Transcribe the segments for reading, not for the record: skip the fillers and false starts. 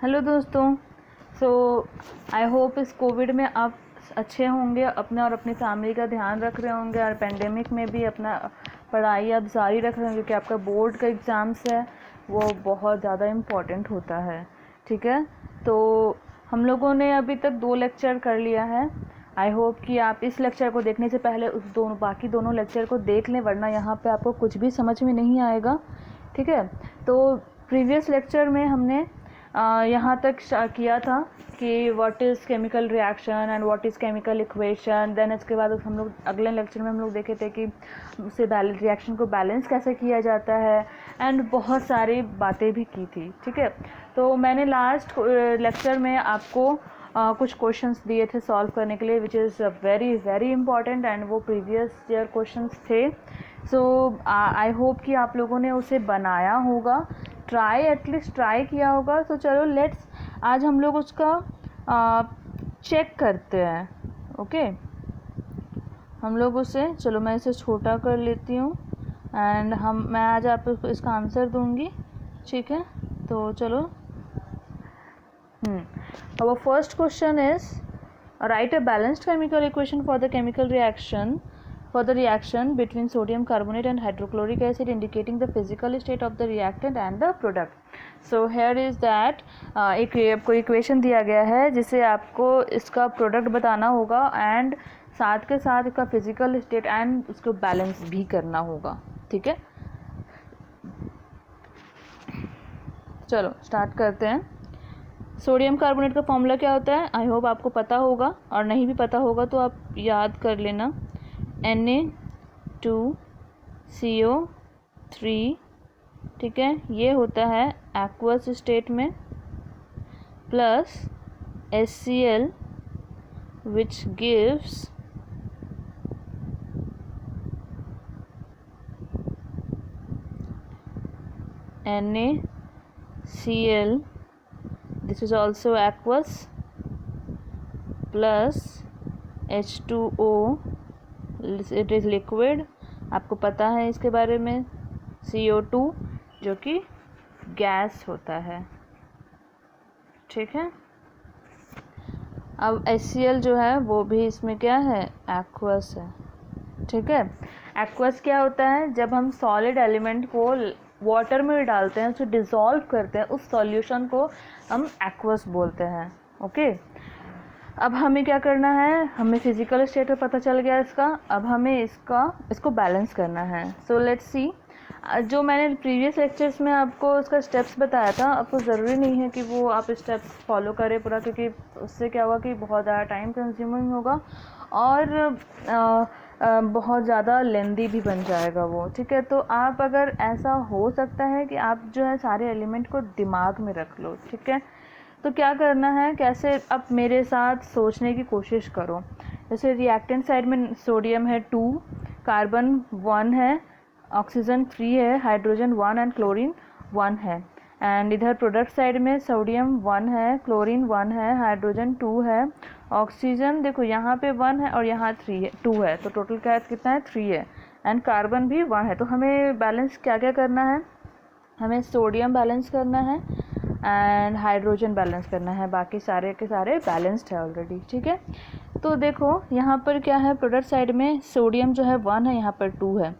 Hello दोस्तों। सो I hope इस Covid में आप अच्छे होंगे, अपने और अपनी फैमिली का ध्यान रख रहे होंगे और पेंडेमिक में भी अपना पढ़ाई आप जारी रख रहे होंगे क्योंकि आपका बोर्ड का एग्ज़ाम्स है वो बहुत ज़्यादा इम्पॉर्टेंट होता है। ठीक है, तो हम लोगों ने अभी तक 2 लेक्चर कर लिया है। आई होप कि आप इस लेक्चर को देखने से पहले उस बाकी दोनों लेक्चर को देख लें, वरना यहाँ पे आपको कुछ भी समझ में नहीं आएगा। ठीक है, तो प्रीवियस लेक्चर में हमने यहाँ तक किया था कि what is chemical reaction and what is chemical equation. Then इसके बाद हम लोग अगले लेक्चर में हम लोग देखे थे कि उससे रिएक्शन को बैलेंस कैसे किया जाता है एंड बहुत सारी बातें भी की थी। ठीक है, तो मैंने लास्ट लेक्चर में आपको कुछ क्वेश्चंस दिए थे सॉल्व करने के लिए, which is very very important and वो प्रीवियस ईयर क्वेश्चंस थे। सो आई होप कि आप लोगों ने उसे बनाया होगा, एटलीस्ट ट्राई किया होगा। तो चलो लेट्स आज हम लोग उसका चेक करते हैं। ओके, हम लोग उसे, चलो मैं इसे छोटा कर लेती हूँ एंड मैं आज आपको इसका आंसर दूंगी। ठीक है, तो चलो our first question is write a balanced chemical equation for the reaction between sodium carbonate and hydrochloric acid, indicating the physical state of the reactant and the product. So here is that एक आपको equation दिया गया है जिसे आपको इसका product बताना होगा एंड साथ के साथ इसका फिजिकल स्टेट एंड उसको बैलेंस भी करना होगा। ठीक है, चलो स्टार्ट करते हैं। सोडियम कार्बोनेट का फॉर्मूला क्या होता है? आई होप आपको पता होगा, और नहीं भी पता होगा तो आप याद कर लेना। Na2CO3। ठीक है, ये होता है एक्वस स्टेट में, plus HCl which gives NaCl, this is also aqueous, plus H2O, it is liquid, आपको पता है इसके बारे में। CO2 जो कि गैस होता है। ठीक है, अब HCl जो है वो भी इसमें क्या है, एक्वस है। ठीक है, एक्वस क्या होता है? जब हम सॉलिड एलिमेंट को वाटर में डालते हैं, उसे डिसॉल्व करते हैं, उस सॉल्यूशन को हम एक्वस बोलते हैं। ओके, अब हमें क्या करना है, हमें फिजिकल स्टेट पता चल गया इसका, अब हमें इसको बैलेंस करना है। सो लेट्स सी, जो मैंने प्रीवियस लेक्चर्स में आपको उसका स्टेप्स बताया था, आपको ज़रूरी नहीं है कि वो आप स्टेप्स फॉलो करें पूरा, क्योंकि उससे क्या होगा कि बहुत ज़्यादा टाइम कंज्यूमिंग होगा और बहुत ज़्यादा लेंदी भी बन जाएगा वो। ठीक है, तो आप अगर ऐसा हो सकता है कि आप जो है सारे एलिमेंट को दिमाग में रख लो। ठीक है, तो क्या करना है, कैसे, अब मेरे साथ सोचने की कोशिश करो। जैसे रिएक्टेंट साइड में सोडियम है 2, कार्बन 1 है, ऑक्सीजन 3 है, हाइड्रोजन 1 एंड क्लोरीन 1 है। एंड इधर प्रोडक्ट साइड में सोडियम 1 है, क्लोरीन 1 है, हाइड्रोजन 2 है, ऑक्सीजन देखो यहाँ पे 1 है और यहाँ 2 है, तो टोटल क्या कितना है, 3 है, एंड कार्बन भी 1 है। तो हमें बैलेंस क्या क्या करना है, हमें सोडियम बैलेंस करना है एंड हाइड्रोजन बैलेंस करना है, बाकी सारे के सारे बैलेंस्ड है ऑलरेडी। ठीक है, तो देखो यहाँ पर क्या है, प्रोडक्ट साइड में सोडियम जो है 1 है, यहाँ पर 2 है।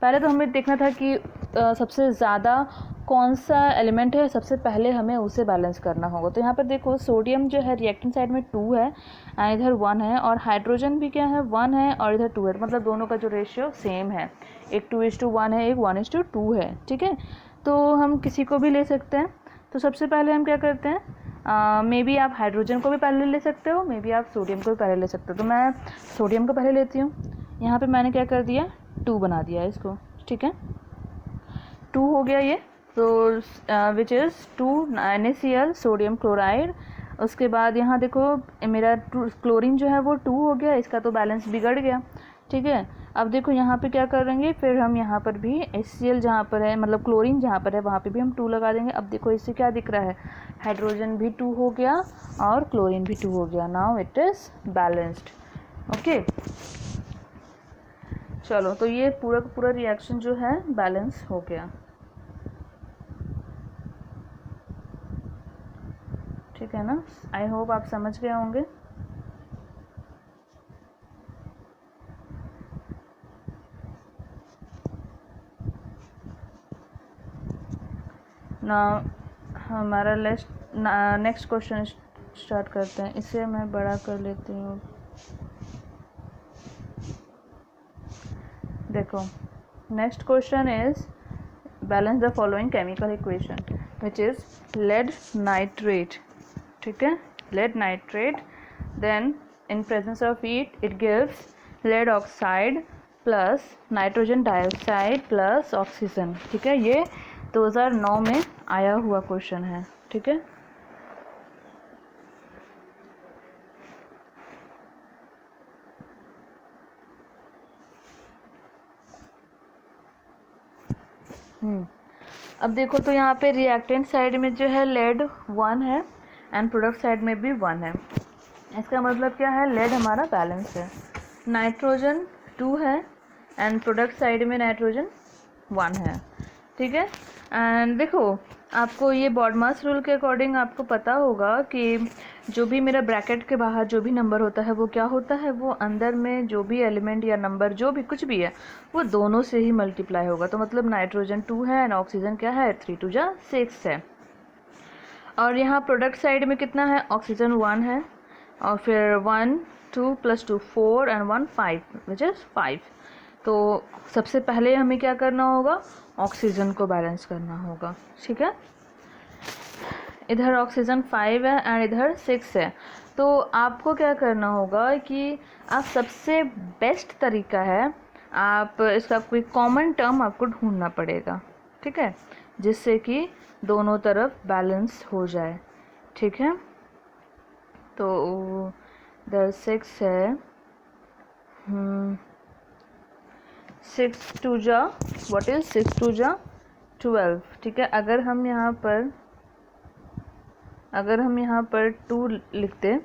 पहले तो हमें देखना था कि सबसे ज़्यादा कौन सा एलिमेंट है, सबसे पहले हमें उसे बैलेंस करना होगा। तो यहाँ पर देखो सोडियम जो है रिएक्टेंट साइड में 2 है एंड इधर 1 है, और हाइड्रोजन भी क्या है, 1 है और इधर 2 है, मतलब दोनों का जो रेशियो सेम है, एक 2:1 है, एक 1:2 है। ठीक है, तो हम किसी को भी ले सकते हैं। तो सबसे पहले हम क्या करते हैं, मे बी आप हाइड्रोजन को भी पहले ले सकते हो, मे बी आप सोडियम को भी पहले ले सकते हो। तो मैं सोडियम को पहले लेती हूँ। यहाँ पे मैंने क्या कर दिया, 2 बना दिया इसको। ठीक है, 2 हो गया ये, तो which is 2 NaCl sodium chloride. उसके बाद यहाँ देखो मेरा क्लोरीन जो है वो 2 हो गया, इसका तो बैलेंस बिगड़ गया। ठीक है, अब देखो यहाँ पे क्या करेंगे, फिर हम यहाँ पर भी HCl जहाँ पर है, मतलब क्लोरीन जहाँ पर है वहाँ पे भी हम 2 लगा देंगे। अब देखो इससे क्या दिख रहा है, हाइड्रोजन भी 2 हो गया और क्लोरीन भी 2 हो गया। Now it is balanced. Okay, चलो, तो ये पूरा का पूरा रिएक्शन जो है बैलेंस हो गया। ठीक है ना। आई होप आप समझ गए होंगे। ना हमारा नेक्स्ट क्वेश्चन स्टार्ट करते हैं। इसे मैं बड़ा कर लेती हूँ। देखो, next question is balance the following chemical equation which is lead nitrate. ठीक है, lead nitrate, then in presence of heat it gives lead oxide plus nitrogen dioxide plus oxygen. ठीक है, ये 2009 में आया हुआ क्वेश्चन है। ठीक है, अब देखो तो यहाँ पे रिएक्टेंट साइड में जो है लेड 1 है एंड प्रोडक्ट साइड में भी 1 है। इसका मतलब क्या है, लेड हमारा बैलेंस है। नाइट्रोजन 2 है एंड प्रोडक्ट साइड में नाइट्रोजन 1 है। ठीक है, एंड देखो आपको ये बॉडमास रूल के अकॉर्डिंग आपको पता होगा कि जो भी मेरा ब्रैकेट के बाहर जो भी नंबर होता है वो क्या होता है, वो अंदर में जो भी एलिमेंट या नंबर जो भी कुछ भी है वो दोनों से ही मल्टीप्लाई होगा। तो मतलब नाइट्रोजन 2 है एंड ऑक्सीजन क्या है, 3 2 जा 6 है। और यहाँ प्रोडक्ट साइड में कितना है, ऑक्सीजन 1 है और फिर 1 2 + 2 4 एंड 1 5 विच इज़ 5। तो सबसे पहले हमें क्या करना होगा, ऑक्सीजन को बैलेंस करना होगा। ठीक है, इधर ऑक्सीजन 5 है एंड इधर 6 है। तो आपको क्या करना होगा कि आप सबसे बेस्ट तरीका है, आप इसका कोई कॉमन टर्म आपको ढूंढना पड़ेगा। ठीक है, जिससे कि दोनों तरफ बैलेंस हो जाए। ठीक है, तो इधर 6 है, 6 2 जा व्हाट इज 6 2 जा 12। ठीक है, अगर हम यहाँ पर 2 लिखते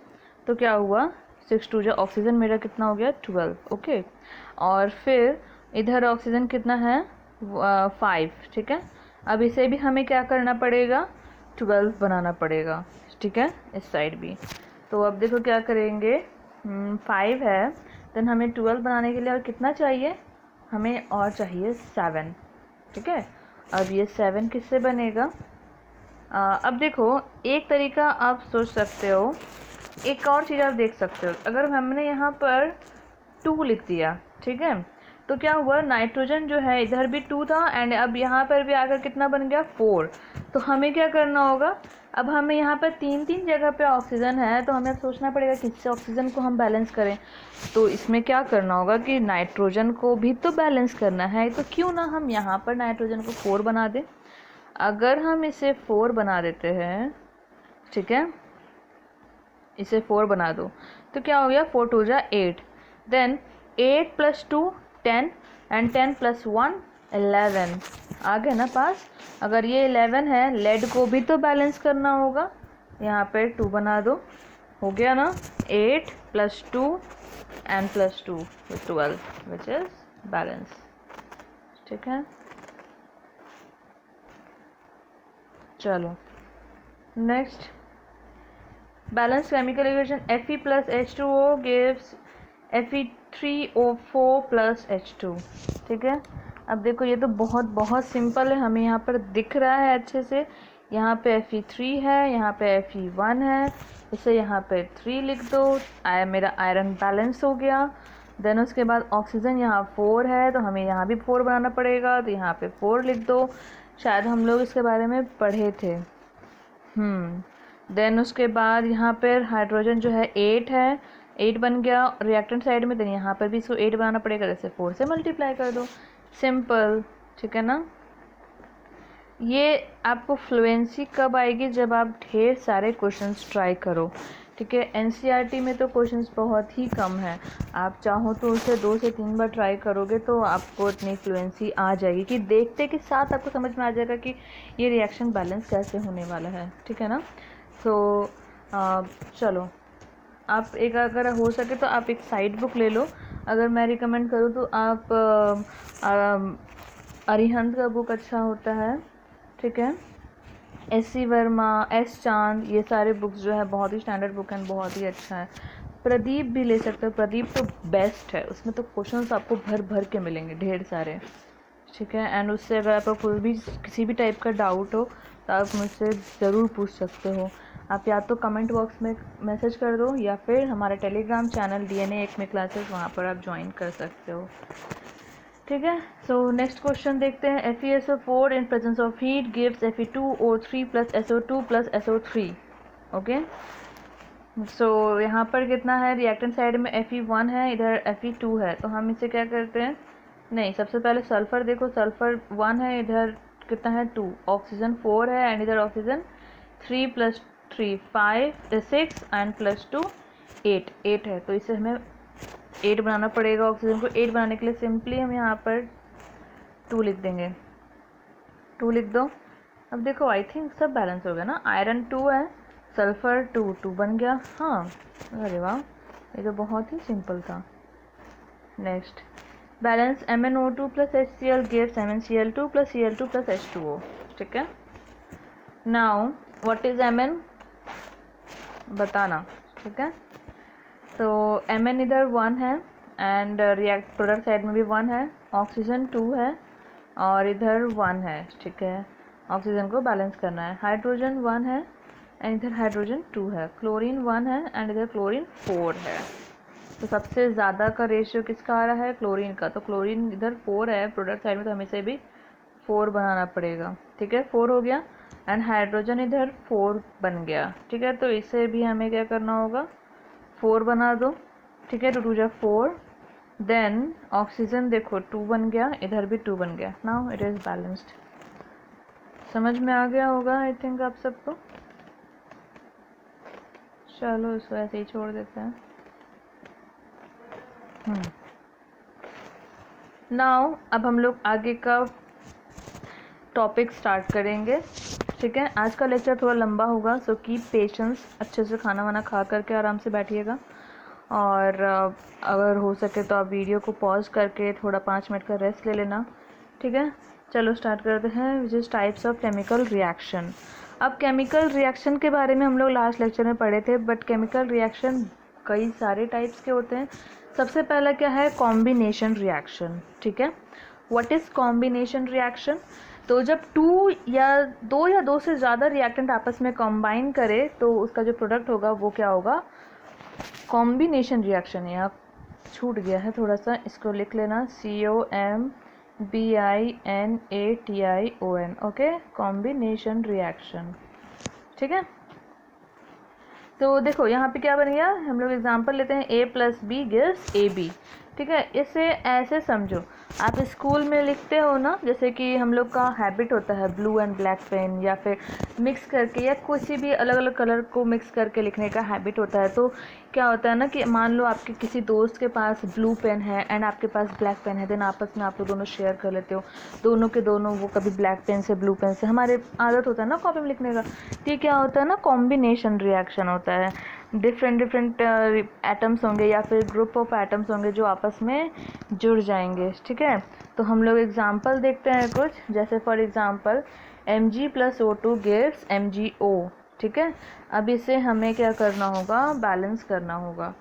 तो क्या हुआ, 6 2 जा ऑक्सीजन मेरा कितना हो गया 12। ओके, और फिर इधर ऑक्सीजन कितना है 5। ठीक है, अब इसे भी हमें क्या करना पड़ेगा, 12 बनाना पड़ेगा। ठीक है, इस साइड भी। तो अब देखो क्या करेंगे, 5 है, देन हमें 12 बनाने के लिए और कितना चाहिए, हमें और चाहिए 7। ठीक है, अब ये 7 किससे बनेगा, अब देखो एक तरीका आप सोच सकते हो, एक और चीज़ आप देख सकते हो। अगर हमने यहाँ पर 2 लिख दिया, ठीक है, तो क्या हुआ, नाइट्रोजन जो है इधर भी 2 था एंड अब यहाँ पर भी आकर कितना बन गया 4। तो हमें क्या करना होगा, अब हमें यहाँ पर 3 जगह पे ऑक्सीजन है, तो हमें अब सोचना पड़ेगा किससे ऑक्सीजन को हम बैलेंस करें। तो इसमें क्या करना होगा कि नाइट्रोजन को भी तो बैलेंस करना है, तो क्यों ना हम यहाँ पर नाइट्रोजन को 4 बना दें। अगर हम इसे 4 बना देते हैं, ठीक है, इसे 4 बना दो तो क्या हो गया, 4 2 जा 8, देन 8 + 2 10 एंड 10 + 1 11 आ गए ना पास। अगर ये 11 है, लेड को भी तो बैलेंस करना होगा, यहाँ पे 2 बना दो, हो गया ना, 8 + 2 एंड +2 12 विच इज बैलेंस। ठीक है, चलो next, balance chemical equation Fe + H2O gives Fe3O4 + H2। ठीक है, अब देखो ये तो बहुत सिंपल है, हमें यहाँ पर दिख रहा है अच्छे से। यहाँ पे Fe3 है, यहाँ पे Fe1 है, इसे यहाँ पे 3 लिख दो, मेरा आयरन बैलेंस हो गया। देन उसके बाद ऑक्सीजन यहाँ 4 है, तो हमें यहाँ भी 4 बनाना पड़ेगा, तो यहाँ पे 4 लिख दो। शायद हम लोग इसके बारे में पढ़े थे। देन उसके बाद यहाँ पर हाइड्रोजन जो है 8 है, 8 बन गया रिएक्टेंट साइड में, देन यहाँ पर भी इसको 8 बनाना पड़ेगा, जैसे 4 से मल्टीप्लाई कर दो, सिंपल। ठीक है ना, ये आपको फ्लुएंसी कब आएगी, जब आप ढेर सारे क्वेश्चंस ट्राई करो। ठीक है, एनसीईआरटी में तो क्वेश्चंस बहुत ही कम है, आप चाहो तो उसे 2 से 3 बार ट्राई करोगे तो आपको इतनी फ्लुएंसी आ जाएगी कि देखते के साथ आपको समझ में आ जाएगा कि ये रिएक्शन बैलेंस कैसे होने वाला है। ठीक है ना, तो चलो आप एक, अगर हो सके तो आप एक साइड बुक ले लो। अगर मैं रिकमेंड करूँ तो आप अरिहंत का बुक अच्छा होता है। ठीक है, एस सी वर्मा, एस चांद, ये सारे बुक्स जो है बहुत ही स्टैंडर्ड बुक है, बहुत ही अच्छा है। प्रदीप भी ले सकते हो, प्रदीप तो बेस्ट है, उसमें तो क्वेश्चंस आपको भर भर के मिलेंगे, ढेर सारे, ठीक है। एंड उससे अगर आपको कोई भी किसी भी टाइप का डाउट हो तो आप मुझसे ज़रूर पूछ सकते हो। आप या तो कमेंट बॉक्स में मैसेज कर दो या फिर हमारा Telegram channel DNA Acme classes, वहाँ पर आप ज्वाइन कर सकते हो, ठीक है। सो नेक्स्ट क्वेश्चन देखते हैं। FeSO4 in presence of heat gives Fe2O3 plus SO2 plus SO3, okay. So यहाँ पर कितना है, रिएक्टेंट साइड में Fe1 है, इधर Fe2 है, तो हम इसे क्या करते हैं, नहीं सबसे पहले सल्फ़र देखो, सल्फ़र 1 है, इधर कितना है 2, ऑक्सीजन 4 है एंड इधर ऑक्सीजन 3 प्लस 3 5 6 एंड प्लस 2 8 है, तो इसे हमें 8 बनाना पड़ेगा। ऑक्सीजन को 8 बनाने के लिए सिंपली हम यहाँ पर 2 लिख देंगे, 2 लिख दो। अब देखो आई थिंक सब बैलेंस हो गया ना, आयरन 2 है, सल्फ़र 2 बन गया, हाँ, अरे वाह, ये तो बहुत ही सिंपल था। Next balance MnO2 plus HCl gives MnCl2 plus Cl2 plus H2O, ठीक है। नाउ व्हाट इज Mn बताना, ठीक है। तो Mn इधर 1 है एंड रिएक्ट प्रोडक्ट साइड में भी 1 है, ऑक्सीजन 2 है और इधर 1 है, ठीक है। ऑक्सीजन को बैलेंस करना है। हाइड्रोजन 1 है एंड इधर हाइड्रोजन 2 है, क्लोरीन 1 है एंड इधर क्लोरीन 4 है। तो सबसे ज़्यादा का रेशियो किसका आ रहा है, क्लोरीन का, तो क्लोरीन इधर 4 है प्रोडक्ट साइड में, तो हमें इसे भी 4 बनाना पड़ेगा, ठीक है। 4 हो गया एंड हाइड्रोजन इधर 4 बन गया, ठीक है। तो इसे भी हमें क्या करना होगा, 4 बना दो, ठीक है। 2 2 जा 4, देन ऑक्सीजन देखो 2 बन गया, इधर भी 2 बन गया। Now it is balanced. समझ में आ गया होगा आई थिंक आप सबको। चलो इसको ऐसे ही छोड़ देते हैं। नाउ अब हम लोग आगे का टॉपिक स्टार्ट करेंगे, ठीक है। आज का लेक्चर थोड़ा लंबा होगा, सो कीप पेशेंस, अच्छे से खाना वाना खा करके आराम से बैठिएगा और अगर हो सके तो आप वीडियो को पॉज करके थोड़ा 5 मिनट का रेस्ट ले लेना, ठीक है। चलो स्टार्ट करते हैं, which is types of chemical reaction. अब केमिकल रिएक्शन के बारे में हम लोग लास्ट लेक्चर में पढ़े थे, बट केमिकल रिएक्शन कई सारे टाइप्स के होते हैं। सबसे पहला क्या है, कॉम्बिनेशन रिएक्शन, ठीक है। व्हाट इज़ कॉम्बिनेशन रिएक्शन, तो जब 2 से ज़्यादा रिएक्टेंट आपस में कंबाइन करे तो उसका जो प्रोडक्ट होगा वो क्या होगा, कॉम्बिनेशन रिएक्शन। यहाँ छूट गया है थोड़ा सा, इसको लिख लेना, COMBINATION, ओके, कॉम्बिनेशन रिएक्शन, ठीक है। तो देखो यहाँ पे क्या बन गया, हम लोग एग्जांपल लेते हैं, A + B गिव्स AB, ठीक है। इसे ऐसे समझो, आप स्कूल में लिखते हो ना, जैसे कि हम लोग का हैबिट होता है ब्लू एंड ब्लैक पेन या फिर मिक्स करके या किसी भी अलग अलग कलर को मिक्स करके लिखने का हैबिट होता है। तो क्या होता है ना कि मान लो आपके किसी दोस्त के पास ब्लू पेन है एंड आपके पास ब्लैक पेन है, देन आपस में आप लोग दोनों शेयर कर लेते हो, दोनों के दोनों, वो कभी ब्लैक पेन से ब्लू पेन से, हमारे आदत होता है ना कॉपी में लिखने का। तो ये क्या होता है ना, कॉम्बिनेशन रिएक्शन होता है। डिफरेंट एटम्स होंगे या फिर ग्रुप ऑफ एटम्स होंगे जो आपस में जुड़ जाएंगे, ठीक है। तो हम लोग एग्जांपल देखते हैं कुछ, जैसे for example Mg + O2 gives MgO, ठीक है। अब इसे हमें क्या करना होगा, बैलेंस करना होगा।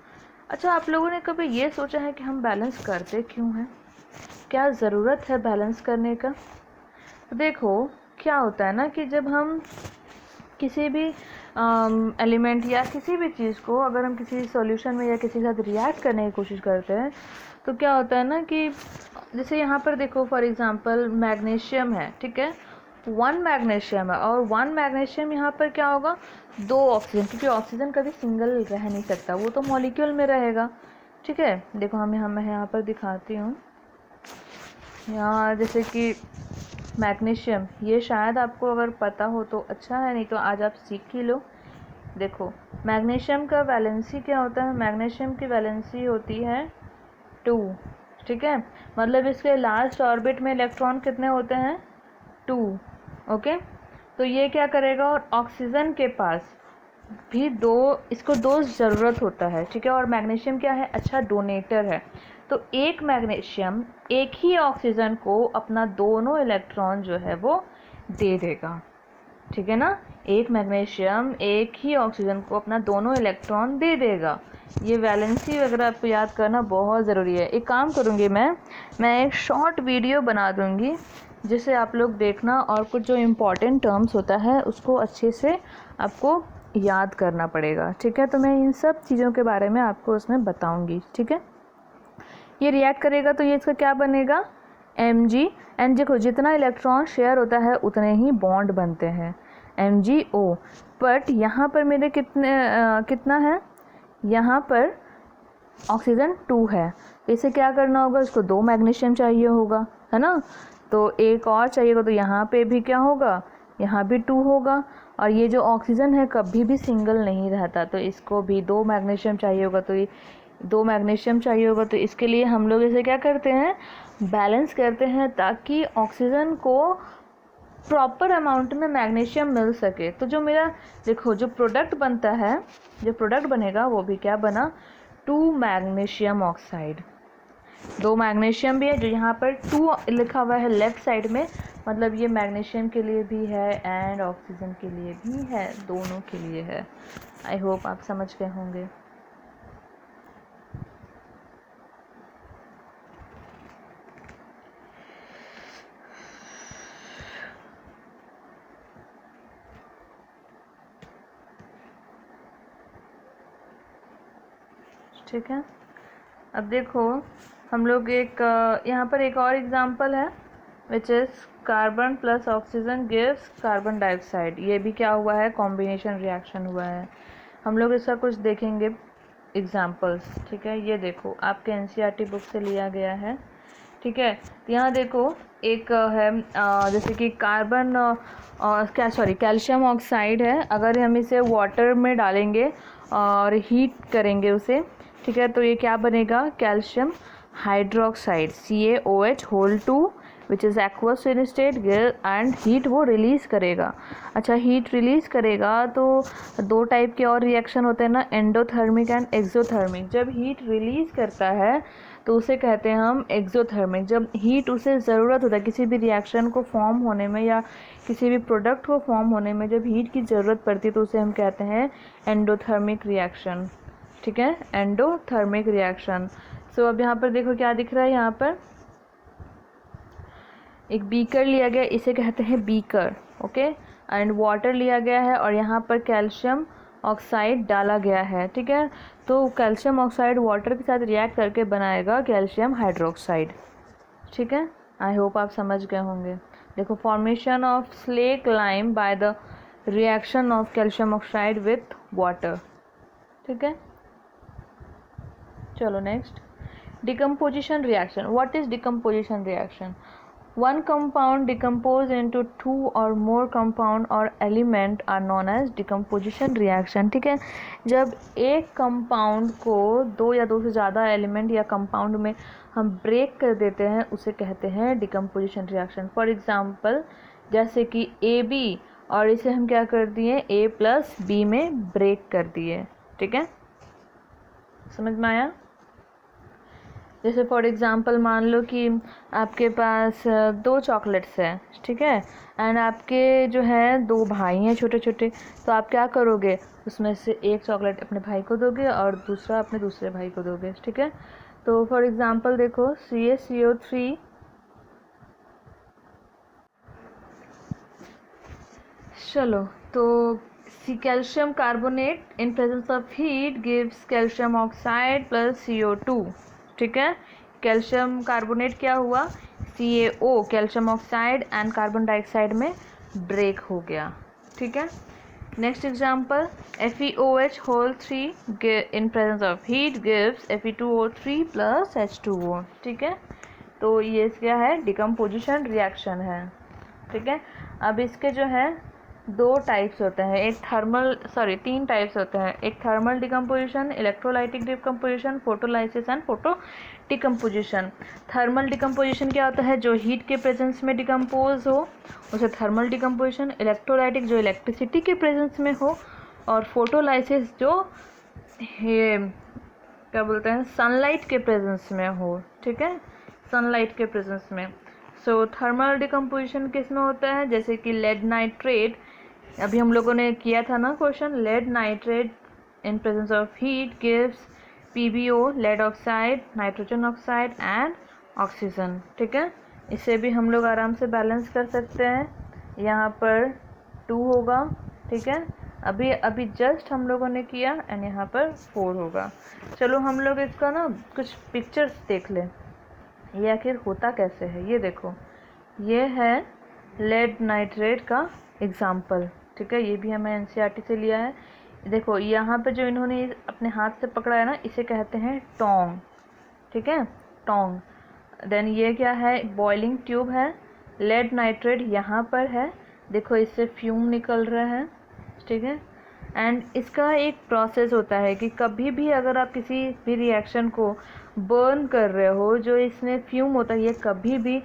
अच्छा, आप लोगों ने कभी ये सोचा है कि हम बैलेंस करते क्यों हैं, क्या ज़रूरत है बैलेंस करने का। तो देखो क्या होता है ना कि जब हम किसी भी एलिमेंट या किसी भी चीज़ को अगर हम किसी सॉल्यूशन में या किसी के साथ रिएक्ट करने की कोशिश करते हैं, तो क्या होता है ना कि जैसे यहाँ पर देखो फॉर एग्जांपल मैग्नीशियम है, ठीक है, 1 मैग्नीशियम है और 1 मैग्नीशियम यहाँ पर क्या होगा, 2 ऑक्सीजन, क्योंकि ऑक्सीजन कभी सिंगल रह नहीं सकता, वो तो मॉलिक्यूल में रहेगा, ठीक है। देखो मैं यहाँ पर दिखाती हूँ, यहाँ जैसे कि मैग्नीशियम, ये शायद आपको अगर पता हो तो अच्छा है, नहीं तो आज आप सीख ही लो। देखो मैग्नीशियम का वैलेंसी क्या होता है, मैग्नीशियम की वैलेंसी होती है 2, ठीक है। मतलब इसके लास्ट ऑर्बिट में इलेक्ट्रॉन कितने होते हैं, 2, ओके। तो ये क्या करेगा, और ऑक्सीजन के पास भी 2, इसको 2 ज़रूरत होता है, ठीक है। और मैग्नीशियम क्या है, अच्छा डोनेटर है, तो एक मैग्नीशियम एक ही ऑक्सीजन को अपना दोनों इलेक्ट्रॉन जो है वो दे देगा, ठीक है ना। एक मैग्नीशियम एक ही ऑक्सीजन को अपना दोनों इलेक्ट्रॉन दे देगा। ये वैलेंसी वगैरह आपको याद करना बहुत ज़रूरी है। एक काम करूँगी मैं एक शॉर्ट वीडियो बना दूँगी जिसे आप लोग देखना, और कुछ जो इम्पोर्टेंट टर्म्स होता है उसको अच्छे से आपको याद करना पड़ेगा। ठीक है, तो मैं इन सब चीज़ों के बारे में आपको उसमें बताऊँगी। ठीक है, ये रिएक्ट करेगा तो ये इसका क्या बनेगा, Mg। एंड देखो जितना इलेक्ट्रॉन शेयर होता है उतने ही बॉन्ड बनते हैं, MgO। बट यहाँ पर मेरे कितना है, यहाँ पर ऑक्सीजन 2 है, तो इसे क्या करना होगा, इसको 2 मैग्नीशियम चाहिए होगा, है ना। तो एक और चाहिए होगा, तो यहाँ पे भी क्या होगा, यहाँ भी 2 होगा। और ये जो ऑक्सीजन है कभी भी सिंगल नहीं रहता, तो इसको भी 2 मैग्नीशियम चाहिए होगा, तो ये 2 मैग्नीशियम चाहिए होगा। तो इसके लिए हम लोग इसे क्या करते हैं, बैलेंस करते हैं, ताकि ऑक्सीजन को प्रॉपर अमाउंट में मैग्नीशियम मिल सके। तो जो मेरा देखो जो प्रोडक्ट बनता है, जो प्रोडक्ट बनेगा वो भी क्या बना, 2 मैग्नीशियम ऑक्साइड। 2 मैग्नीशियम भी है, जो यहाँ पर 2 लिखा हुआ है लेफ्ट साइड में, मतलब ये मैग्नीशियम के लिए भी है एंड ऑक्सीजन के लिए भी है, दोनों के लिए है। आई होप आप समझ गए होंगे। ठीक है, अब देखो हम लोग एक यहाँ पर एक और एग्जांपल है, which is carbon plus oxygen gives carbon dioxide. ये भी क्या हुआ है, कॉम्बिनेशन रिएक्शन हुआ है। हम लोग इसका कुछ देखेंगे एग्जांपल्स। ठीक है, ये देखो आपके एनसीईआरटी बुक से लिया गया है। ठीक है, तो यहाँ देखो एक है जैसे कि कार्बन क्या सॉरी कैल्शियम ऑक्साइड है। अगर हम इसे वाटर में डालेंगे और हीट करेंगे उसे, ठीक है, तो ये क्या बनेगा, calcium hydroxide CaOH whole 2 which is aqueous in state and heat वो रिलीज़ करेगा। अच्छा, हीट रिलीज़ करेगा तो 2 टाइप के और रिएक्शन होते हैं ना, एंडोथर्मिक एंड एक्सोथर्मिक। जब हीट रिलीज़ करता है तो उसे कहते हैं हम एक्सोथर्मिक। जब हीट उसे ज़रूरत होता है किसी भी रिएक्शन को फॉर्म होने में या किसी भी प्रोडक्ट को फॉर्म होने में, जब हीट की ज़रूरत पड़ती है तो उसे हम कहते हैं एंडोथर्मिक रिएक्शन। ठीक है, एंडोथर्मिक रिएक्शन। सो अब यहाँ पर देखो क्या दिख रहा है, यहाँ पर एक बीकर लिया गया, इसे कहते हैं बीकर। ओके, एंड वाटर लिया गया है और यहाँ पर कैल्शियम ऑक्साइड डाला गया है। ठीक है, तो कैल्शियम ऑक्साइड वाटर के साथ रिएक्ट करके बनाएगा कैल्शियम हाइड्रोक्साइड। ठीक है, आई होप आप समझ गए होंगे। देखो, formation of slack lime by the reaction of calcium oxide with water. ठीक है, चलो next, decomposition reaction. What is decomposition reaction? One compound decomposed into 2 or more compound or element are known as decomposition reaction. ठीक है, जब एक compound को 2 या 2 से ज़्यादा एलिमेंट या कंपाउंड में हम ब्रेक कर देते हैं उसे कहते हैं डिकम्पोजिशन रिएक्शन। फॉर एग्जांपल जैसे कि AB, और इसे हम क्या कर दिए, A प्लस B में ब्रेक कर दिए। ठीक है, समझ में आया। जैसे फॉर एग्ज़ाम्पल मान लो कि आपके पास 2 चॉकलेट्स हैं, ठीक है, एंड आपके जो है 2 भाई हैं छोटे छोटे, तो आप क्या करोगे, उसमें से एक चॉकलेट अपने भाई को दोगे और दूसरा अपने दूसरे भाई को दोगे। ठीक है, तो फॉर एग्ज़ाम्पल देखो CaCO3 चलो, तो calcium carbonate in presence of heat gives calcium oxide plus CO2। ठीक है, कैल्शियम कार्बोनेट क्या हुआ, CaO calcium oxide and carbon dioxide में ब्रेक हो गया। ठीक है, next example FeOH whole 3 in presence of heat gives Fe2O3 plus H2O। ठीक है, तो ये क्या है, डिकम्पोजिशन रिएक्शन है। ठीक है, अब इसके जो है 2 टाइप्स होते हैं, एक थर्मल 3 टाइप्स होते हैं, एक thermal decomposition, electrolytic decomposition, photolysis and photo decomposition. Thermal decomposition क्या होता है, जो हीट के प्रेजेंस में डिकम्पोज हो उसे थर्मल डिकम्पोजिशन, इलेक्ट्रोलाइटिक जो इलेक्ट्रिसिटी के प्रेजेंस में हो, और फोटोलाइसिस जो क्या बोलते हैं, सनलाइट के प्रेजेंस में हो। ठीक है, सनलाइट के प्रेजेंस में। सो थर्मल डिकम्पोजिशन किस में होता है, जैसे कि लेड नाइट्रेट अभी हम लोगों ने किया था ना question, lead nitrate in presence of heat gives PbO, lead oxide, nitrogen oxide and oxygen. ठीक है, इसे भी हम लोग आराम से बैलेंस कर सकते हैं। यहाँ पर 2 होगा। ठीक है, अभी जस्ट हम लोगों ने किया एंड यहाँ पर 4 होगा। चलो हम लोग इसका ना कुछ पिक्चर्स देख लें, ये आखिर होता कैसे है। ये देखो, ये है लेड नाइट्रेट का एग्जाम्पल। ठीक है, ये भी हमें NCERT से लिया है। देखो यहाँ पे जो इन्होंने अपने हाथ से पकड़ा है ना, इसे कहते हैं टोंग। ठीक है, टोंग। देन ये क्या है, बॉइलिंग ट्यूब है, लेड नाइट्रेट यहाँ पर है, देखो इससे फ्यूम निकल रहा है। ठीक है, एंड इसका एक प्रोसेस होता है कि कभी भी अगर आप किसी भी रिएक्शन को बर्न कर रहे हो, जो इसमें फ्यूम होता है, ये कभी भी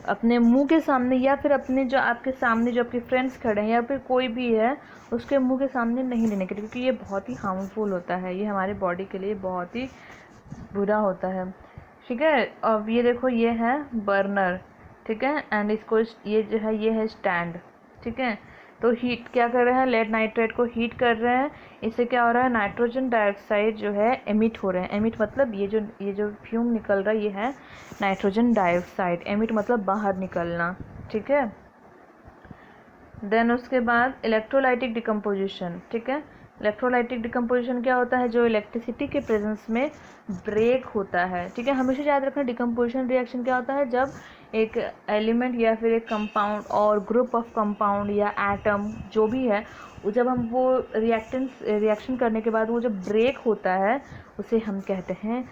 अपने मुंह के सामने या फिर अपने जो आपके सामने जो आपके फ्रेंड्स खड़े हैं या फिर कोई भी है उसके मुंह के सामने नहीं लेने के, क्योंकि ये बहुत ही हार्मफुल होता है, ये हमारे बॉडी के लिए बहुत ही बुरा होता है। ठीक है, अब ये देखो, ये है बर्नर। ठीक है, एंड इसको ये जो है ये है स्टैंड। ठीक है, तो हीट क्या कर रहे हैं, लेड नाइट्रेट को हीट कर रहे हैं, इससे क्या हो रहा है, नाइट्रोजन डाइऑक्साइड जो है एमिट हो रहे हैं। एमिट मतलब ये जो फ्यूम निकल रहा है ये है नाइट्रोजन डाइऑक्साइड। एमिट मतलब बाहर निकलना। ठीक है, देन उसके बाद इलेक्ट्रोलाइटिक डिकम्पोजिशन। ठीक है, इलेक्ट्रोलाइटिक डिकम्पोजिशन क्या होता है, जो इलेक्ट्रिसिटी के प्रेजेंस में ब्रेक होता है। ठीक है, हमेशा याद रखना डिकम्पोजिशन रिएक्शन क्या होता है, जब एक एलिमेंट या फिर एक कंपाउंड और ग्रुप ऑफ कंपाउंड या एटम जो भी है, जब हम वो रिएक्शन करने के बाद वो जब ब्रेक होता है उसे हम कहते हैं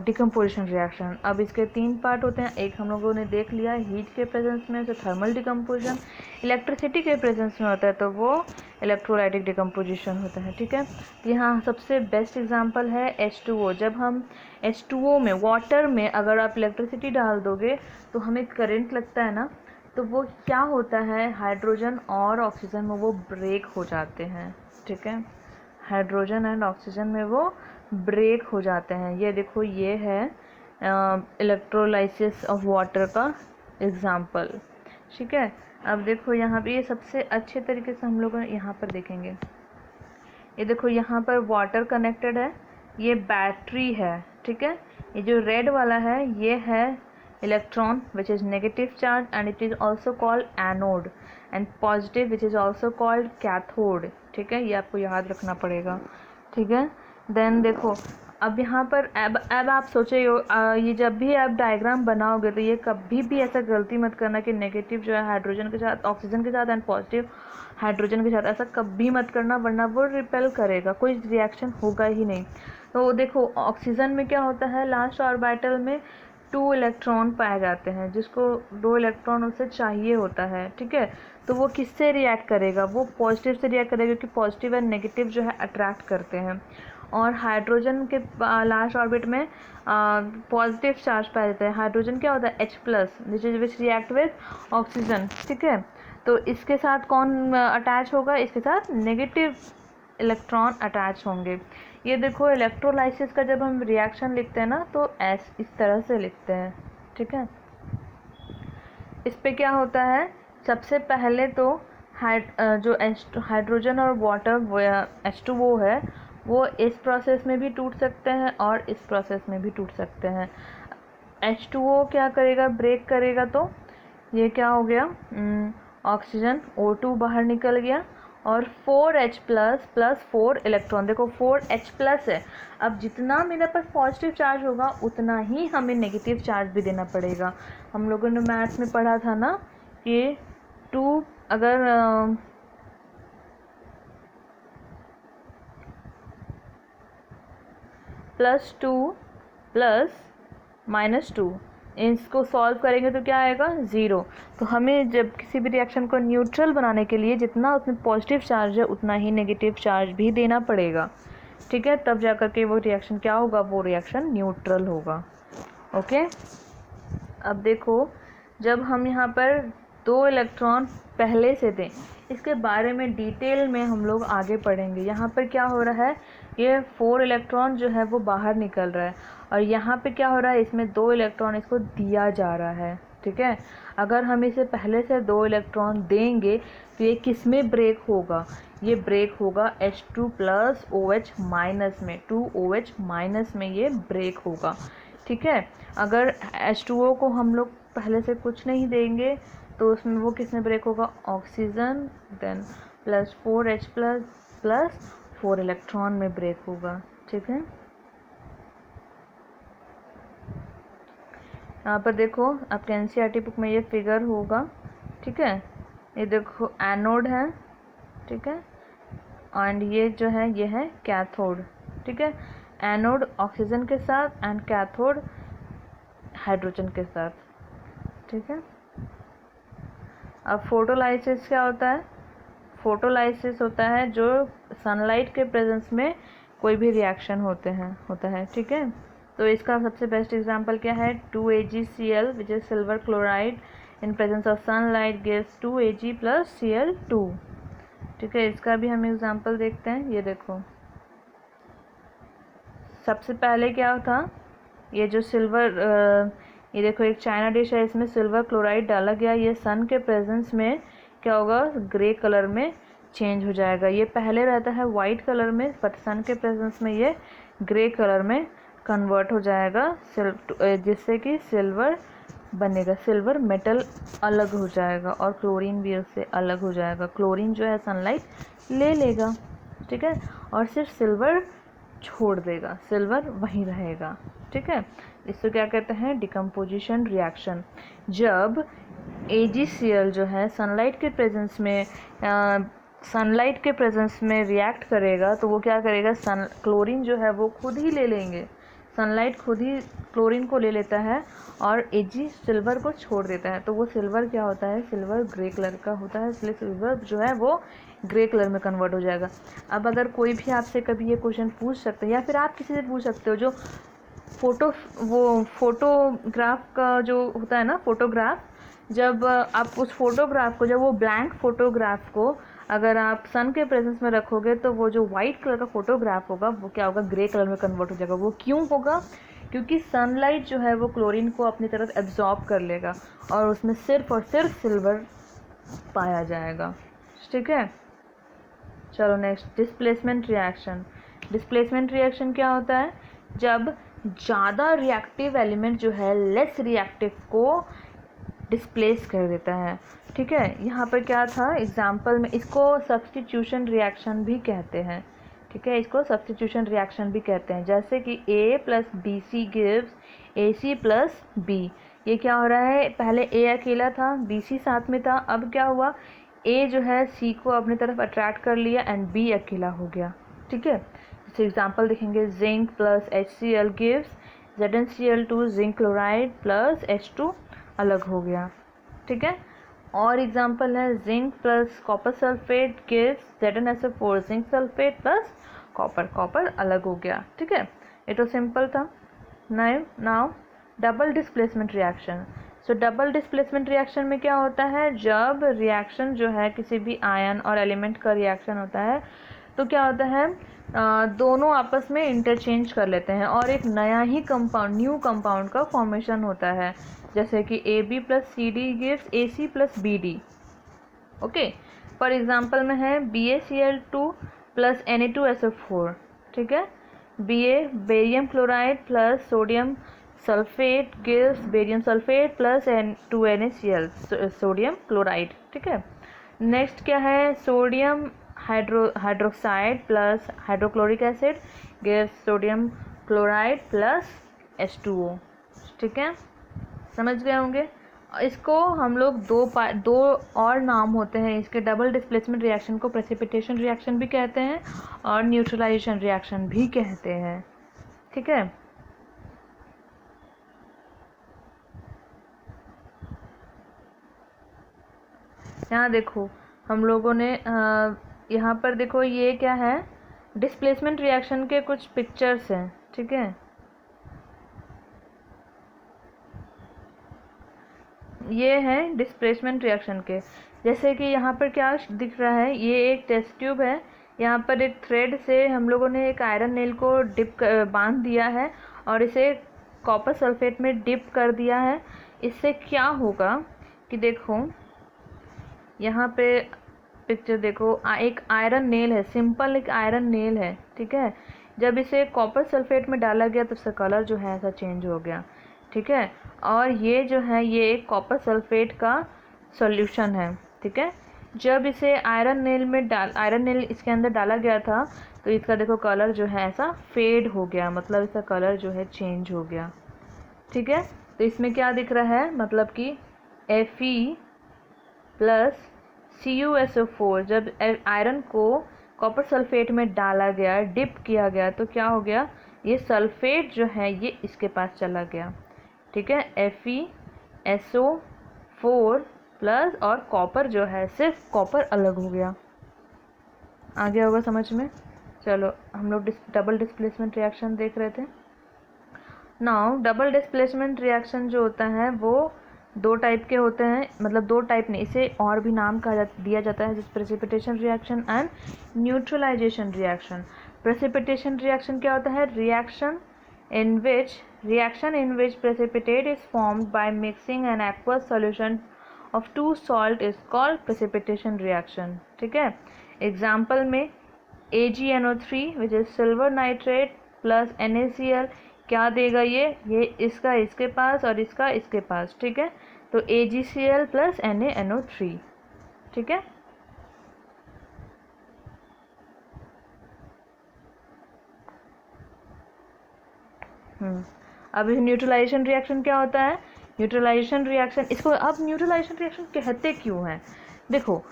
डिकम्पोजिशन रिएक्शन। अब इसके 3 पार्ट होते हैं। एक हम लोगों ने देख लिया, हीट के प्रेजेंस में उसे थर्मल डिकम्पोजिशन, इलेक्ट्रिसिटी के प्रेजेंस में होता है तो वो इलेक्ट्रोलाइटिक डिकम्पोजिशन होता है। ठीक है, यहाँ सबसे बेस्ट एग्जांपल है H2O। जब हम H2O में, वाटर में अगर आप इलेक्ट्रिसिटी डाल दोगे तो हमें करंट लगता है ना, तो वो क्या होता है, हाइड्रोजन और ऑक्सीजन में वो ब्रेक हो जाते हैं। ठीक है, हाइड्रोजन एंड ऑक्सीजन में वो ब्रेक हो जाते हैं। ये देखो, ये है इलेक्ट्रोलाइसिस ऑफ वाटर का एग्जाम्पल। ठीक है, अब देखो यहाँ पे ये सबसे अच्छे तरीके से हम लोग यहाँ पर देखेंगे। ये देखो यहाँ पर वाटर कनेक्टेड है, ये बैटरी है। ठीक है, ये जो रेड वाला है ये है electron which is negative charge and it is also called anode, and positive which is also called cathode. ठीक है, ये आपको याद रखना पड़ेगा। ठीक है, देन देखो अब यहाँ पर अब आप सोचे ये जब भी आप डायग्राम बनाओगे तो ये कभी भी ऐसा गलती मत करना कि नेगेटिव जो है हाइड्रोजन के साथ, ऑक्सीजन के साथ एंड पॉजिटिव हाइड्रोजन के साथ, ऐसा कभी मत करना, वरना वो रिपेल करेगा, कोई रिएक्शन होगा ही नहीं। तो देखो ऑक्सीजन में क्या होता है, लास्ट ऑर्बिटल में 2 इलेक्ट्रॉन पाए जाते हैं, जिसको 2 इलेक्ट्रॉन उसे चाहिए होता है। ठीक है, तो वो किससे रिएक्ट करेगा, वो पॉजिटिव से रिएक्ट करेगा, क्योंकि पॉजिटिव एंड नेगेटिव जो है अट्रैक्ट करते हैं। और हाइड्रोजन के लास्ट ऑर्बिट में पॉजिटिव चार्ज पाया जाता है। हाइड्रोजन क्या होता है, H+, which react with oxygen. ठीक है, तो इसके साथ कौन अटैच होगा, इसके साथ नेगेटिव इलेक्ट्रॉन अटैच होंगे। ये देखो इलेक्ट्रोलाइसिस का जब हम रिएक्शन लिखते हैं ना तो इस तरह से लिखते हैं। ठीक है, इस पे क्या होता है, सबसे पहले तो जो हाइड्रोजन और वाटर H2O है वो इस प्रोसेस में भी टूट सकते हैं और इस प्रोसेस में भी टूट सकते हैं। H2O क्या करेगा, ब्रेक करेगा, तो ये क्या हो गया, ऑक्सीजन O2 बाहर निकल गया और 4H प्लस 4 इलेक्ट्रॉन। देखो 4H है, अब जितना मेरे पास पॉजिटिव चार्ज होगा उतना ही हमें नेगेटिव चार्ज भी देना पड़ेगा। हम लोगों ने मैथ्स में पढ़ा था ना कि 2 अगर +2 + -2 इसको सॉल्व करेंगे तो क्या आएगा, 0। तो हमें जब किसी भी रिएक्शन को न्यूट्रल बनाने के लिए जितना उसमें पॉजिटिव चार्ज है उतना ही नेगेटिव चार्ज भी देना पड़ेगा। ठीक है, तब जा कर के वो रिएक्शन क्या होगा, वो रिएक्शन न्यूट्रल होगा। ओके, अब देखो जब हम यहाँ पर 2 इलेक्ट्रॉन पहले से दें, इसके बारे में डिटेल में हम लोग आगे पढ़ेंगे। यहाँ पर क्या हो रहा है, ये 4 इलेक्ट्रॉन जो है वो बाहर निकल रहा है और यहाँ पे क्या हो रहा है, इसमें 2 इलेक्ट्रॉन इसको दिया जा रहा है। ठीक है। अगर हम इसे पहले से 2 इलेक्ट्रॉन देंगे तो ये किस में ब्रेक होगा, ये ब्रेक होगा H2 प्लस OH माइनस में, 2OH माइनस में ये ब्रेक होगा, ठीक है। अगर H2O को हम लोग पहले से कुछ नहीं देंगे तो उसमें वो किस में ब्रेक होगा, oxygen, then plus 4H plus 4 electron में ब्रेक होगा, ठीक है। यहाँ पर देखो आपके NCERT बुक में ये फिगर होगा, ठीक है। ये देखो एनोड है, ठीक है, एंड ये जो है ये है कैथोड, ठीक है। एनोड ऑक्सीजन के साथ एंड कैथोड हाइड्रोजन के साथ, ठीक है। अब फोटोलाइसिस क्या होता है, फोटोलाइसिस होता है जो सनलाइट के प्रेजेंस में कोई भी रिएक्शन होता है, ठीक है। तो इसका सबसे बेस्ट एग्जांपल क्या है, 2AgCl which is silver chloride in presence of sunlight gives 2Ag plus Cl2, ठीक है। इसका भी हम एग्जांपल देखते हैं। ये देखो सबसे पहले क्या था, ये जो सिल्वर ये देखो एक चाइना डिश है, इसमें सिल्वर क्लोराइड डाला गया, ये सन के प्रेजेंस में क्या होगा, ग्रे कलर में चेंज हो जाएगा। ये पहले रहता है वाइट कलर में, बट सन के प्रेजेंस में ये ग्रे कलर में कन्वर्ट हो जाएगा, जिससे कि सिल्वर बनेगा, सिल्वर मेटल अलग हो जाएगा और क्लोरीन भी उससे अलग हो जाएगा। क्लोरीन जो है सनलाइट ले लेगा, ठीक है, और सिर्फ सिल्वर छोड़ देगा, सिल्वर वहीं रहेगा, ठीक है। इसको क्या कहते हैं, डिकम्पोजिशन रिएक्शन। जब AgCl जो है सनलाइट के प्रेजेंस में रिएक्ट करेगा तो वो क्या करेगा, क्लोरीन जो है वो खुद ही ले लेंगे, सनलाइट खुद ही क्लोरीन को ले लेता है और Ag सिल्वर को छोड़ देता है। तो वो सिल्वर क्या होता है, सिल्वर ग्रे कलर का होता है, इसलिए सिल्वर जो है वो ग्रे कलर में कन्वर्ट हो जाएगा। अब अगर कोई भी आपसे कभी ये क्वेश्चन पूछ सकते हैं या फिर आप किसी से पूछ सकते हो, जो फोटोग्राफ का जो होता है ना, फोटोग्राफ, जब आप उस फोटोग्राफ को, जब वो ब्लैंक फोटोग्राफ को अगर आप सन के प्रेजेंस में रखोगे तो वो जो वाइट कलर का फोटोग्राफ होगा वो क्या होगा, ग्रे कलर में कन्वर्ट हो जाएगा। वो क्यों होगा, क्योंकि सनलाइट जो है वो क्लोरीन को अपनी तरफ एब्जॉर्ब कर लेगा और उसमें सिर्फ और सिर्फ सिल्वर पाया जाएगा, ठीक है। चलो next, displacement reaction. Displacement reaction क्या होता है, जब ज़्यादा रिएक्टिव एलिमेंट जो है लेस रिएक्टिव को डिस्प्लेस कर देता है, ठीक है। यहाँ पर क्या था एग्जाम्पल में, इसको सब्स्टिट्यूशन रिएक्शन भी कहते हैं, ठीक है, इसको सब्स्टिट्यूशन रिएक्शन भी कहते हैं। जैसे कि A plus BC gives AC plus B। ये क्या हो रहा है, पहले A अकेला था, BC साथ में था, अब क्या हुआ, A जो है C को अपनी तरफ अट्रैक्ट कर लिया एंड B अकेला हो गया, ठीक है। जैसे एग्जाम्पल देखेंगे, zinc plus HCl gives ZnCl2 zinc chloride plus H2 अलग हो गया, ठीक है। और एग्जाम्पल है, zinc plus copper sulphate gives ZnSO4 zinc sulphate plus copper अलग हो गया, ठीक है। ये तो सिंपल था। Now double displacement reaction. सो डबल डिस्प्लेसमेंट रिएक्शन में क्या होता है, जब रिएक्शन जो है किसी भी आयन और एलिमेंट का रिएक्शन होता है तो क्या होता है, दोनों आपस में इंटरचेंज कर लेते हैं और एक नया ही कंपाउंड, न्यू कंपाउंड का फॉर्मेशन होता है। जैसे कि AB plus CD gives AC plus BD, okay. For example में है BaCl2 प्लस Na2SO4, ठीक है। Barium chloride plus sodium sulphate gives barium sulphate plus 2NaCl sodium chloride, ठीक है। नेक्स्ट क्या है, sodium hydroxide plus hydrochloric acid gives sodium chloride plus H2O, ठीक है, समझ गए होंगे। इसको हम लोग दो और नाम होते हैं इसके, डबल डिस्प्लेसमेंट रिएक्शन को प्रेसिपिटेशन रिएक्शन भी कहते हैं और न्यूट्रलाइजेशन रिएक्शन भी कहते हैं, ठीक है। यहाँ देखो हम लोगों ने यहाँ पर देखो ये क्या है, डिस्प्लेसमेंट रिएक्शन के कुछ पिक्चर्स हैं, ठीक है। ये हैं डिस्प्लेसमेंट रिएक्शन के। जैसे कि यहाँ पर क्या दिख रहा है, ये एक टेस्ट ट्यूब है, यहाँ पर एक थ्रेड से हम लोगों ने एक आयरन नेल को बांध दिया है और इसे कॉपर सल्फेट में डिप कर दिया है। इससे क्या होगा कि देखो यहाँ पे पिक्चर देखो, एक आयरन नेल है, सिंपल एक आयरन नेल है, ठीक है। जब इसे कॉपर सल्फेट में डाला गया तो इसका कलर जो है ऐसा चेंज हो गया, ठीक है। और ये जो है ये एक कॉपर सल्फेट का सॉल्यूशन है, ठीक है। जब इसे आयरन नेल इसके अंदर डाला गया था तो इसका देखो कलर जो है ऐसा फेड हो गया, मतलब इसका कलर जो है चेंज हो गया, ठीक है। तो इसमें क्या दिख रहा है, मतलब कि Fe प्लस CuSO4 जब आयरन को कॉपर सल्फेट में डाला गया, डिप किया गया, तो क्या हो गया, ये सल्फेट जो है ये इसके पास चला गया, ठीक है। FeSO4 प्लस और कॉपर जो है, सिर्फ कॉपर अलग हो गया। आ गया होगा समझ में। चलो हम लोग डबल डिस्प्लेसमेंट रिएक्शन देख रहे थे। नाउ डबल डिस्प्लेसमेंट रिएक्शन जो होता है वो दो टाइप के होते हैं, मतलब दो टाइप नहीं, इसे और भी नाम दिया जाता है, जैसे precipitation reaction and neutralisation reaction. Precipitation reaction क्या होता है, reaction in which precipitate is formed by mixing an aqueous solution of two salt is called precipitation reaction, ठीक है। एग्जाम्पल में AgNO3 which is silver nitrate plus NaCl क्या देगा, ये इसका इसके पास और इसका इसके पास, ठीक है। तो AgCl प्लस NaNO3, ठीक है। अब न्यूट्रलाइजेशन रिएक्शन क्या होता है, न्यूट्रलाइजेशन रिएक्शन, इसको अब न्यूट्रलाइजेशन रिएक्शन कहते क्यों हैं, देखो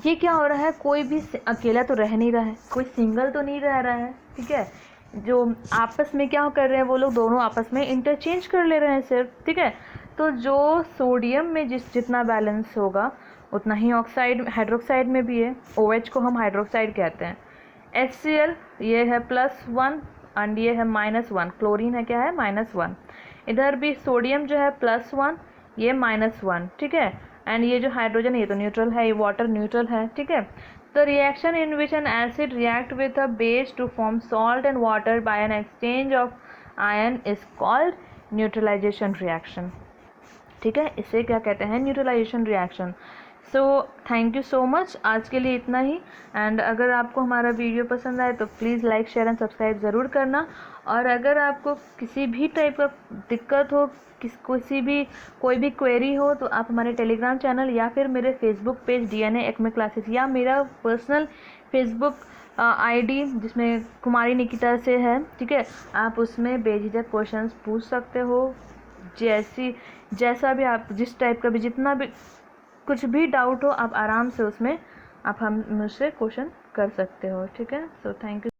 ये क्या हो रहा है, कोई भी अकेला तो रह नहीं रहा है, कोई सिंगल तो नहीं रह रहा है, ठीक है। जो आपस में क्या कर रहे हैं, वो लोग दोनों आपस में इंटरचेंज कर ले रहे हैं सिर्फ, ठीक है। तो जो सोडियम में जितना बैलेंस होगा उतना ही ऑक्साइड हाइड्रोक्साइड में भी है, OH को हम हाइड्रोक्साइड कहते हैं। HCl ये है +1 एंड ये है -1, क्लोरीन है क्या है -1, इधर भी सोडियम जो है +1 ये -1, ठीक है। एंड ये जो हाइड्रोजन ये तो न्यूट्रल है, ये वाटर न्यूट्रल है, ठीक है। The reaction in which an acid react with a base to form salt and water by an exchange of ion is called neutralization reaction, ठीक है। इसे क्या कहते हैं, neutralisation reaction. So thank you so much, आज के लिए इतना ही। एंड अगर आपको हमारा वीडियो पसंद आए तो please like share and subscribe ज़रूर करना। और अगर आपको किसी भी टाइप का दिक्कत हो, कोई भी क्वेरी हो तो आप हमारे टेलीग्राम चैनल या फिर मेरे Facebook page DNA Acme classes या मेरा पर्सनल फेसबुक ID जिसमें कुमारी निकिता से है, ठीक है, आप उसमें बेझिझक क्वेश्चंस पूछ सकते हो, जैसा भी आप जिस टाइप का भी जितना भी कुछ भी डाउट हो आप आराम से उसमें आप हम मुझसे क्वेश्चन कर सकते हो, ठीक है। सो थैंक यू।